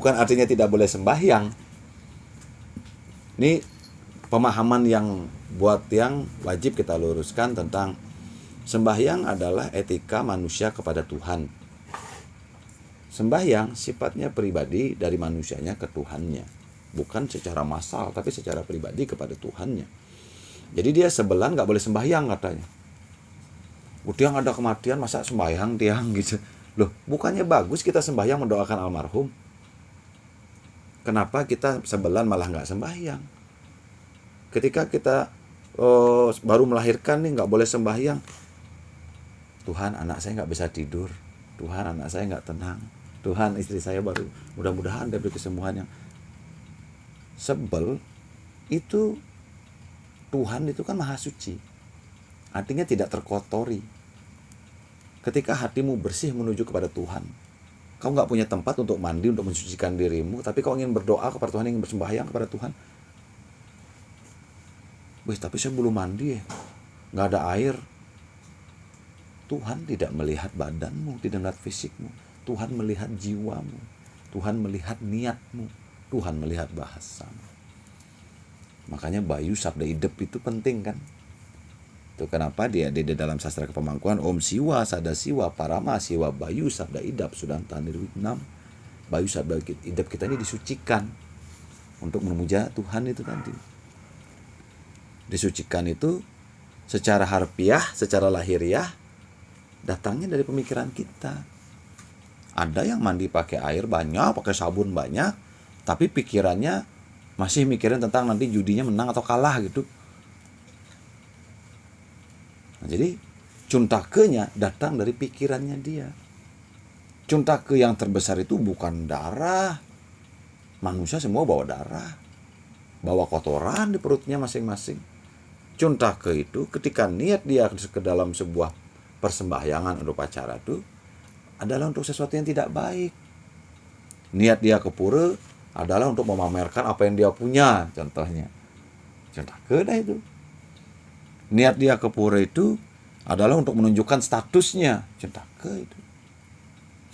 bukan artinya tidak boleh sembahyang. Ini pemahaman yang buat yang wajib kita luruskan tentang sembahyang adalah etika manusia kepada Tuhan. Sembahyang sifatnya pribadi dari manusianya ke Tuhannya, bukan secara massal tapi secara pribadi kepada Tuhannya. Jadi dia sebelan nggak boleh sembahyang katanya. Tiang ada kematian masa sembahyang tiang gitu. Loh, bukannya bagus kita sembahyang mendoakan almarhum? Kenapa kita sebelan malah nggak sembahyang? Ketika kita baru melahirkan nih nggak boleh sembahyang. Tuhan, anak saya nggak bisa tidur. Tuhan, anak saya nggak tenang. Tuhan, istri saya baru, mudah-mudahan diberi kesembuhan yang sebel. Itu Tuhan itu kan maha suci, artinya tidak terkotori. Ketika hatimu bersih menuju kepada Tuhan, kau nggak punya tempat untuk mandi, untuk mensucikan dirimu, tapi kau ingin berdoa kepada Tuhan, ingin bersembahyang kepada Tuhan. Wih, tapi saya belum mandi ya, nggak ada air. Tuhan tidak melihat badanmu, tidak melihat fisikmu. Tuhan melihat jiwamu. Tuhan melihat niatmu. Tuhan melihat bahasamu. Makanya bayu sabda idep itu penting kan. Itu kenapa dia di dalam sastra kepemangkuan Om Siwa Sada Siwa Parama Siwa Bayu Sabda Idap Sudantan Nirwignam. Bayu sabda idep kita ini disucikan untuk memuja Tuhan itu tadi. Disucikan itu secara harfiah, secara lahiriah datangnya dari pemikiran kita. Ada yang mandi pakai air banyak, pakai sabun banyak, tapi pikirannya masih mikirin tentang nanti judinya menang atau kalah gitu. Nah, jadi cuntakenya datang dari pikirannya dia. Cuntake yang terbesar itu bukan darah. Manusia semua bawa darah, bawa kotoran di perutnya masing-masing. Cuntake itu ketika niat dia ke dalam sebuah persembahyangan atau upacara itu adalah untuk sesuatu yang tidak baik. Niat dia ke pura adalah untuk memamerkan apa yang dia punya, contohnya. Cuntake dah itu. Niat dia ke pura itu adalah untuk menunjukkan statusnya, cuntake itu.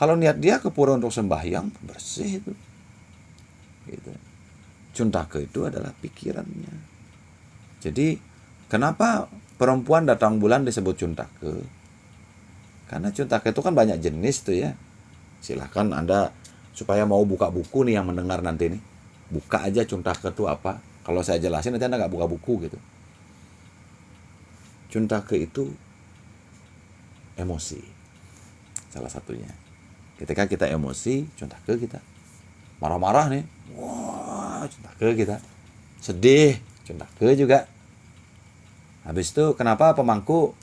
Kalau niat dia ke pura untuk sembahyang, bersih itu. Gitu. Cuntake itu adalah pikirannya. Jadi, kenapa perempuan datang bulan disebut cuntake? Karena cuntake itu kan banyak jenis tuh ya. Silahkan Anda supaya mau buka buku nih yang mendengar nanti nih. Buka aja cuntake itu apa. Kalau saya jelasin nanti Anda nggak buka buku gitu. Cuntake itu emosi. Salah satunya. Ketika kita emosi, cuntake kita. Marah-marah nih. Wah, cuntake kita. Sedih, cuntake juga. Habis itu kenapa pemangku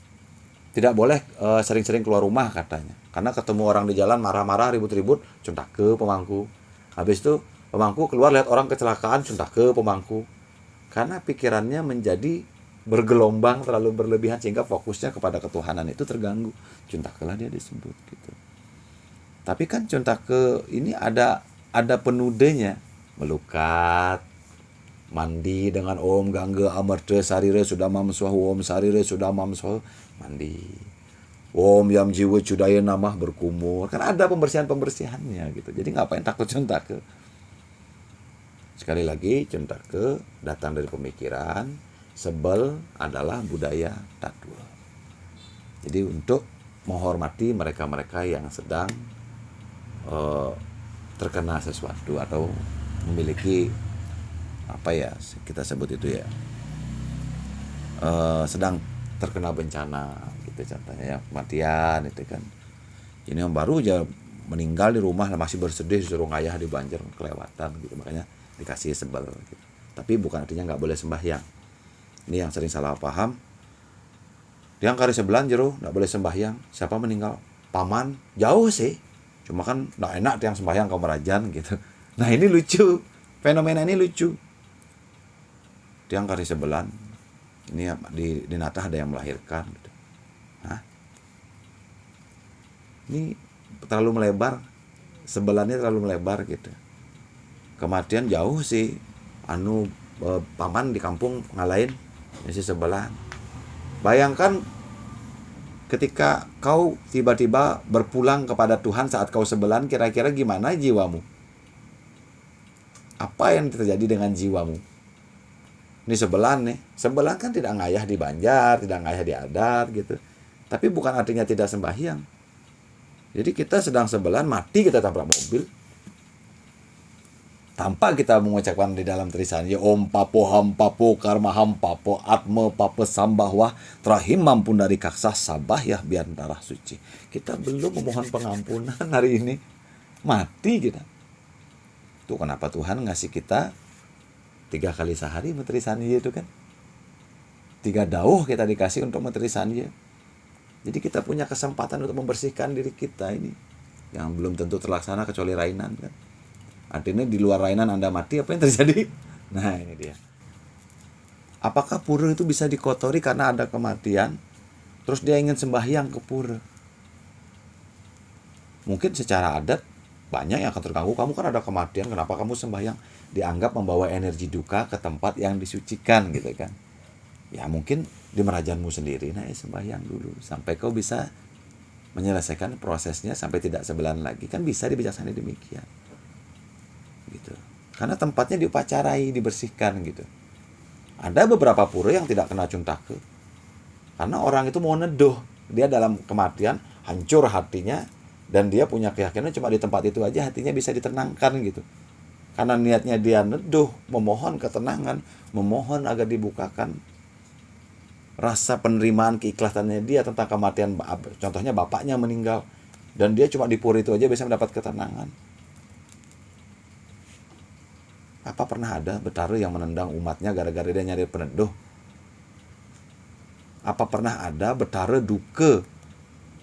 tidak boleh sering-sering keluar rumah katanya. Karena ketemu orang di jalan marah-marah, ribut-ribut, cuntake pemangku. Habis itu pemangku keluar lihat orang kecelakaan, cuntake pemangku. Karena pikirannya menjadi bergelombang terlalu berlebihan sehingga fokusnya kepada ketuhanan itu terganggu. Cuntakelah dia disebut gitu. Tapi kan cuntake ini ada penudenya. Melukat, mandi dengan Om Gangga Amarta Sarire Sudamam Swahu Om Sarire Sudamam Swahu, mandi. Om Yam Jiwa Cudaya Namah berkumur. Kan ada pembersihannya gitu. Jadi ngapain takut cuntake? Sekali lagi, cuntake datang dari pemikiran. Sebel adalah budaya tatwa. Jadi untuk menghormati mereka-mereka yang sedang terkena sesuatu atau memiliki apa ya kita sebut itu ya, sedang terkena bencana gitu contohnya ya, kematian itu kan. Ini yang baru aja meninggal di rumah masih bersedih disuruh ngayah di banjir kelewatan gitu, makanya dikasih sebel gitu. Tapi bukan artinya nggak boleh sembahyang. Ini yang sering salah paham. Dia kari sebelah jero nggak boleh sembahyang. Siapa meninggal? Paman. Jauh sih. Cuma kan nggak enak yang sembahyang ke Merajan gitu. Nah ini lucu. Fenomena ini lucu. Dia kari sebelah. Ini di Natah ada yang melahirkan gitu. Hah? Ini terlalu melebar. Sebelannya terlalu melebar gitu. Kematian jauh sih. Paman di kampung ngalahin. Ini sebelah. Bayangkan ketika kau tiba-tiba berpulang kepada Tuhan saat kau sebelan, kira-kira gimana jiwamu? Apa yang terjadi dengan jiwamu? Ini sebelah kan tidak ngayah di Banjar, tidak ngayah di adat gitu. Tapi bukan artinya tidak sembahyang. Jadi kita sedang sebelah, mati kita tabrak mobil. Tanpa kita mengucapkan di dalam tulisan, ya Om Papo Ham Papo Karmaham Papo Atma Papo Sambahwah Trahim Mampun dari Kaksah Sabah ya Biantara Suci. Kita belum memohon pengampunan hari ini. Mati kita. Itu kenapa Tuhan ngasih kita 3 kali sehari menteri sanje itu kan. 3 dauh kita dikasih untuk menteri sanje. Jadi kita punya kesempatan untuk membersihkan diri kita ini. Yang belum tentu terlaksana kecuali rainan kan. Artinya di luar rainan Anda mati, apa yang terjadi? Nah ini dia. Apakah pura itu bisa dikotori karena ada kematian? Terus dia ingin sembahyang ke pura. Mungkin secara adat banyak yang akan terganggu. Kamu kan ada kematian, kenapa kamu sembahyang? Dianggap membawa energi duka ke tempat yang disucikan gitu kan. Ya mungkin di merajanmu sendiri, nah sembahyang dulu sampai kau bisa menyelesaikan prosesnya sampai tidak sebelan lagi. Kan bisa dibijaksanakan demikian gitu. Karena tempatnya diupacarai, dibersihkan gitu. Ada beberapa pura yang tidak kena cuntake karena orang itu mau neduh, dia dalam kematian hancur hatinya. Dan dia punya keyakinan cuma di tempat itu aja hatinya bisa ditenangkan gitu. Karena niatnya dia neduh, memohon ketenangan, memohon agar dibukakan rasa penerimaan keikhlasannya dia tentang kematian. Contohnya bapaknya meninggal dan dia cuma di pura itu aja bisa mendapat ketenangan. Apa pernah ada Betara yang menendang umatnya gara-gara dia nyari peneduh? Apa pernah ada Betara duka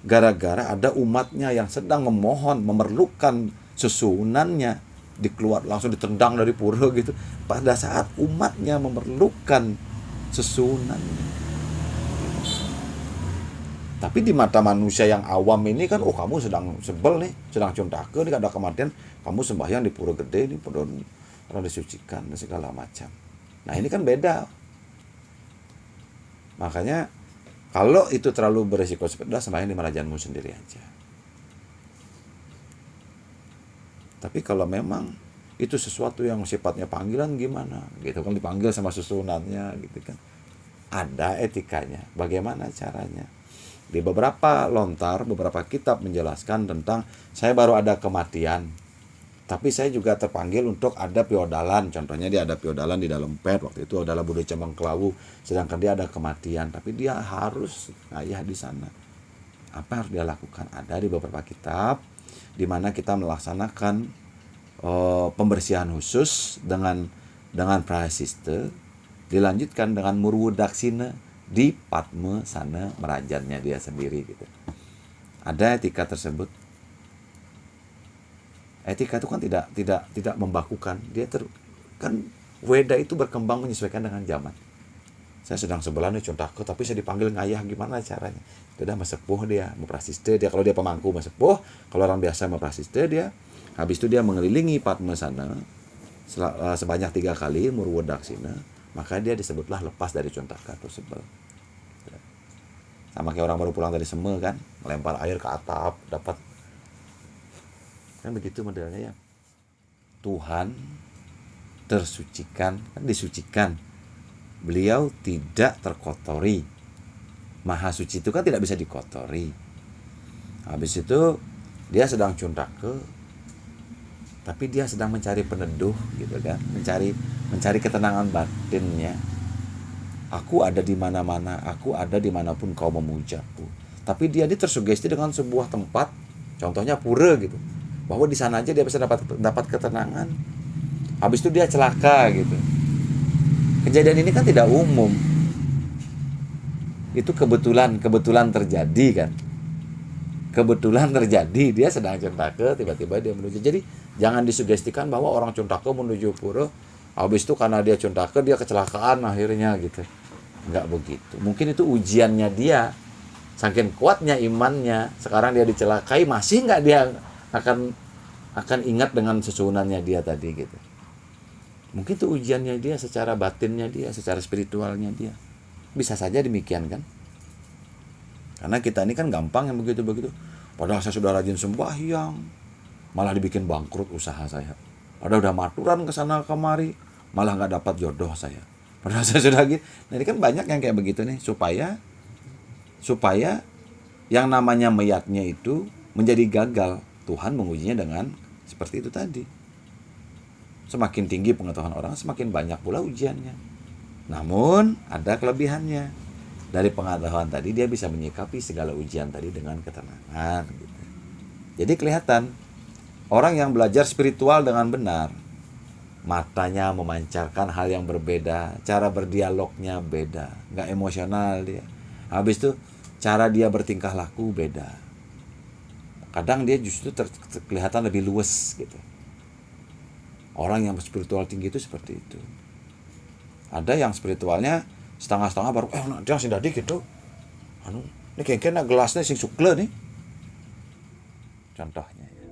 gara-gara ada umatnya yang sedang memohon, memerlukan susunannya, dikeluar langsung ditendang dari pura gitu. Pada saat umatnya memerlukan susunannya. Tapi di mata manusia yang awam ini kan, oh kamu sedang sebel nih, sedang cuntake nih, ada kematian, kamu sembahyang di pura gede nih, pura disucikan dan segala macam. Nah ini kan beda. Makanya kalau itu terlalu berisiko, udah sembahyang di merajanmu sendiri aja. Tapi kalau memang itu sesuatu yang sifatnya panggilan gimana? Gitu kan, dipanggil sama susunannya gitu kan. Ada etikanya. Bagaimana caranya? Di beberapa lontar, beberapa kitab menjelaskan tentang saya baru ada kematian. Tapi saya juga terpanggil untuk ada piodalan. Contohnya dia ada piodalan di dalam pet. Waktu itu adalah Buddha Cambang Kelawu. Sedangkan dia ada kematian. Tapi dia harus ngayah di sana. Apa yang harus dia lakukan? Ada di beberapa kitab. Di mana kita melaksanakan pembersihan khusus dengan prasiste. Dilanjutkan dengan murwudaksina di Padma sana merajannya dia sendiri gitu. Ada etika tersebut. Etika itu kan tidak membakukan. Dia kan Weda itu berkembang menyesuaikan dengan zaman. Saya sedang sebelah nih cuntake, tapi saya dipanggil ngayah, gimana caranya? Itu udah mesepuh dia, meprasiste dia. Kalau dia pemangku mesepuh, kalau orang biasa meprasiste dia. Habis itu dia mengelilingi Padma sana sebanyak 3 kali murwudaksina, maka dia disebutlah lepas dari cuntaka atau sebel. Sama kayak orang baru pulang dari Seme kan, melempar air ke atap, dapat. Kan begitu modelnya ya. Tuhan tersucikan, kan disucikan. Beliau tidak terkotori. Maha suci itu kan tidak bisa dikotori. Habis itu dia sedang cuntake, tapi dia sedang mencari peneduh gitu kan, mencari ketenangan batinnya. Aku ada di mana-mana, aku ada dimanapun kau memujaku. Tapi dia tersugesti dengan sebuah tempat, contohnya pura gitu, bahwa di sana aja dia bisa dapat ketenangan. Habis itu dia celaka gitu. Kejadian ini kan tidak umum. Itu kebetulan terjadi kan. Kebetulan terjadi, dia sedang cuntake, tiba-tiba dia menuju. Jadi jangan disugestikan bahwa orang cuntake menuju pura, habis itu karena dia cuntake dia kecelakaan akhirnya gitu. Enggak begitu. Mungkin itu ujiannya dia. Saking kuatnya imannya, sekarang dia dicelakai, masih enggak dia akan ingat dengan susunannya dia tadi gitu. Mungkin itu ujiannya dia, secara batinnya dia, secara spiritualnya dia. Bisa saja demikian kan. Karena kita ini kan gampang yang begitu-begitu. Padahal saya sudah rajin sembahyang, malah dibikin bangkrut usaha saya. Udah maturan ke sana kemari, malah nggak dapat jodoh saya. Padahal saya sudah gitu. Nah, ini kan banyak yang kayak begitu nih, supaya yang namanya meyatnya itu menjadi gagal. Tuhan mengujinya dengan seperti itu tadi. Semakin tinggi pengetahuan orang, semakin banyak pula ujiannya. Namun ada kelebihannya. Dari pengetahuan tadi dia bisa menyikapi segala ujian tadi dengan ketenangan gitu. Jadi kelihatan orang yang belajar spiritual dengan benar, matanya memancarkan hal yang berbeda, cara berdialognya beda, nggak emosional dia. Habis itu cara dia bertingkah laku beda. Kadang dia justru kelihatan lebih luwes gitu. Orang yang spiritual tinggi itu seperti itu. Ada yang spiritualnya setengah-setengah baru dia sing dadi gitu. Ini kayaknya gelasnya sing sukle nih. Contohnya ya.